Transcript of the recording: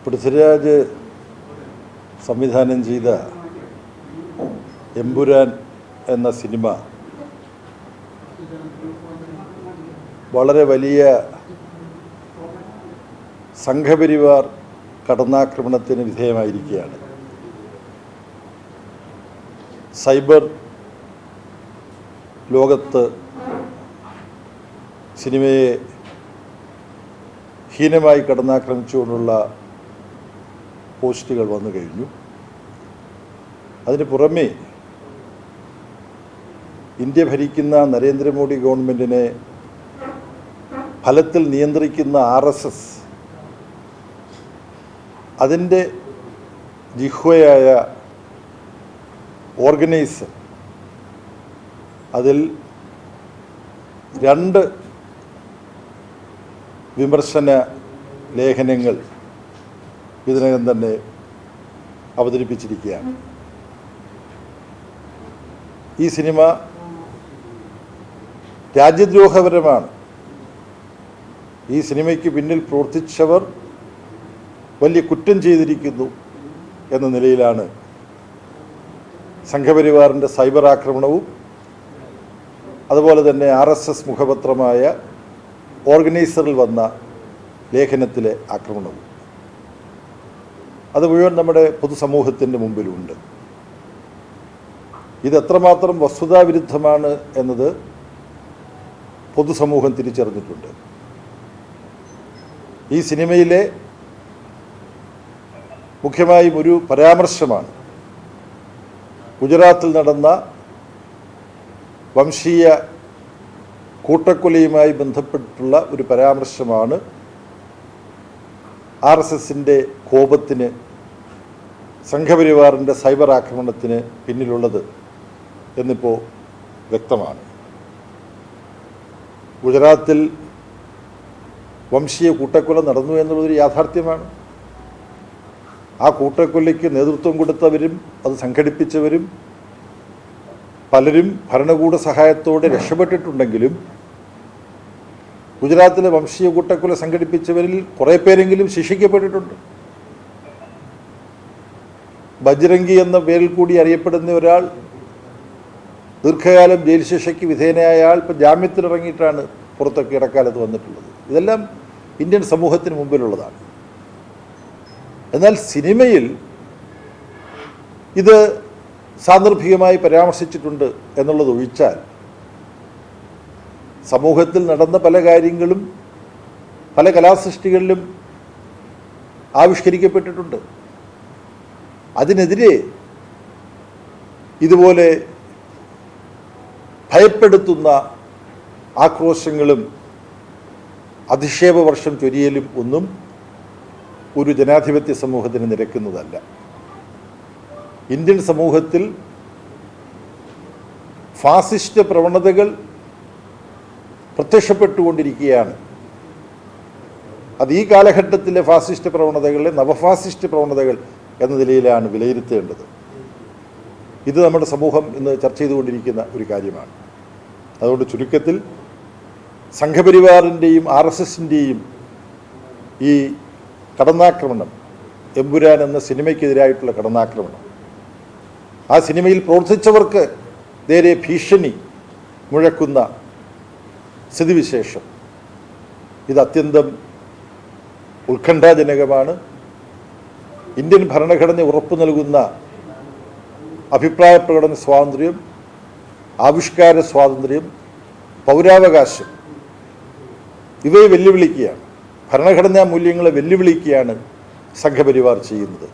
പൃഥ്വിരാജ് സംവിധാനം ചെയ്ത എമ്പുരാൻ എന്ന സിനിമ വളരെ വലിയ സംഘപരിവാർ കടന്നാക്രമണത്തിന് വിധേയമായിരിക്കുകയാണ്. സൈബർ ലോകത്ത് സിനിമയെ ഹീനമായി കടന്നാക്രമിച്ചുകൊണ്ടുള്ള പോസ്റ്റുകൾ വന്നു കഴിഞ്ഞു. അതിന് പുറമെ ഇന്ത്യ ഭരിക്കുന്ന നരേന്ദ്രമോദി ഗവൺമെൻറ്റിനെ ഫലത്തിൽ നിയന്ത്രിക്കുന്ന RSS അതിൻ്റെ ജിഹ്വയായ ഓർഗനൈസർ അതിൽ 2 വിമർശന ലേഖനങ്ങൾ ഇതിനകം തന്നെ അവതരിപ്പിച്ചിരിക്കുകയാണ്. ഈ സിനിമ രാജ്യദ്രോഹപരമാണ്. ഈ സിനിമയ്ക്ക് പിന്നിൽ പ്രവർത്തിച്ചവർ വലിയ കുറ്റം ചെയ്തിരിക്കുന്നു എന്ന നിലയിലാണ് സംഘപരിവാറിൻ്റെ സൈബർ ആക്രമണവും അതുപോലെ തന്നെ RSS മുഖപത്രമായ ഓർഗനൈസറിൽ വന്ന ലേഖനത്തിലെ ആക്രമണവും. അത് മുഴുവൻ നമ്മുടെ പൊതുസമൂഹത്തിൻ്റെ മുമ്പിലുണ്ട്. ഇത് എത്രമാത്രം വസ്തുതാവിരുദ്ധമാണ് എന്നത് പൊതുസമൂഹം തിരിച്ചറിഞ്ഞിട്ടുണ്ട്. ഈ സിനിമയിലെ മുഖ്യമായും ഒരു പരാമർശമാണ് ഗുജറാത്തിൽ നടന്ന വംശീയ കൂട്ടക്കൊലയുമായി ബന്ധപ്പെട്ടുള്ള ഒരു പരാമർശമാണ് RSSൻ്റെ കോപത്തിന്, സംഘപരിവാറിൻ്റെ സൈബർ ആക്രമണത്തിന് പിന്നിലുള്ളത് എന്നിപ്പോൾ വ്യക്തമാണ്. ഗുജറാത്തിൽ വംശീയ കൂട്ടക്കൊല നടന്നു എന്നുള്ളതൊരു യാഥാർത്ഥ്യമാണ്. ആ കൂട്ടക്കൊലയ്ക്ക് നേതൃത്വം കൊടുത്തവരും അത് സംഘടിപ്പിച്ചവരും പലരും ഭരണകൂട സഹായത്തോടെ രക്ഷപ്പെട്ടിട്ടുണ്ടെങ്കിലും ഗുജറാത്തിലെ വംശീയ കൂട്ടക്കൊല സംഘടിപ്പിച്ചവരിൽ കുറേ പേരെങ്കിലും ശിക്ഷിക്കപ്പെട്ടിട്ടുണ്ട്. ബജ്രംഗി എന്ന പേരിൽ കൂടി അറിയപ്പെടുന്ന ഒരാൾ ദീർഘകാലം ജയിൽ ശിക്ഷയ്ക്ക് വിധേയനായ ആൾ ഇപ്പോൾ ജാമ്യത്തിലിറങ്ങിയിട്ടാണ് പുറത്തൊക്കെ ഇടക്കാലത്ത് വന്നിട്ടുള്ളത്. ഇതെല്ലാം ഇന്ത്യൻ സമൂഹത്തിന് മുമ്പിലുള്ളതാണ്. എന്നാൽ സിനിമയിൽ ഇത് സാന്ദർഭികമായി പരാമർശിച്ചിട്ടുണ്ട് എന്നുള്ളത് ഒഴിച്ചാൽ സമൂഹത്തിൽ നടന്ന പല കാര്യങ്ങളും പല കലാസൃഷ്ടികളിലും ആവിഷ്കരിക്കപ്പെട്ടിട്ടുണ്ട്. അതിനെതിരെ ഇതുപോലെ ഭയപ്പെടുത്തുന്ന ആക്രോശങ്ങളും അധിക്ഷേപവർഷം ചൊരിയലും ഒന്നും ഒരു ജനാധിപത്യ സമൂഹത്തിന് നിരക്കുന്നതല്ല. ഇന്ത്യൻ സമൂഹത്തിൽ ഫാസിസ്റ്റ് പ്രവണതകൾ പ്രത്യക്ഷപ്പെട്ടുകൊണ്ടിരിക്കുകയാണ്. അത് ഈ കാലഘട്ടത്തിലെ ഫാസിസ്റ്റ് പ്രവണതകളെ നവഫാസിസ്റ്റ് പ്രവണതകൾ എന്ന നിലയിലാണ് വിലയിരുത്തേണ്ടത്. ഇത് നമ്മുടെ സമൂഹം ഇന്ന് ചർച്ച ചെയ്തുകൊണ്ടിരിക്കുന്ന ഒരു കാര്യമാണ്. അതുകൊണ്ട് ചുരുക്കത്തിൽ സംഘപരിവാറിൻ്റെയും RSSൻ്റെയും ഈ കടന്നാക്രമണം, എമ്പുരാൻ എന്ന സിനിമയ്ക്കെതിരായിട്ടുള്ള കടന്നാക്രമണം, ആ സിനിമയിൽ പ്രവർത്തിച്ചവർക്ക് നേരെ ഭീഷണി മുഴക്കുന്ന സ്ഥിതിവിശേഷം, ഇത് അത്യന്തം ഉത്കണ്ഠാജനകമാണ്. ഇന്ത്യൻ ഭരണഘടന ഉറപ്പു നൽകുന്ന അഭിപ്രായ പ്രകടന സ്വാതന്ത്ര്യം, ആവിഷ്കാര സ്വാതന്ത്ര്യം, പൗരാവകാശം ഇവയെ വെല്ലുവിളിക്കുകയാണ്. ഭരണഘടനാ മൂല്യങ്ങളെ വെല്ലുവിളിക്കുകയാണ് സംഘപരിവാർ ചെയ്യുന്നത്.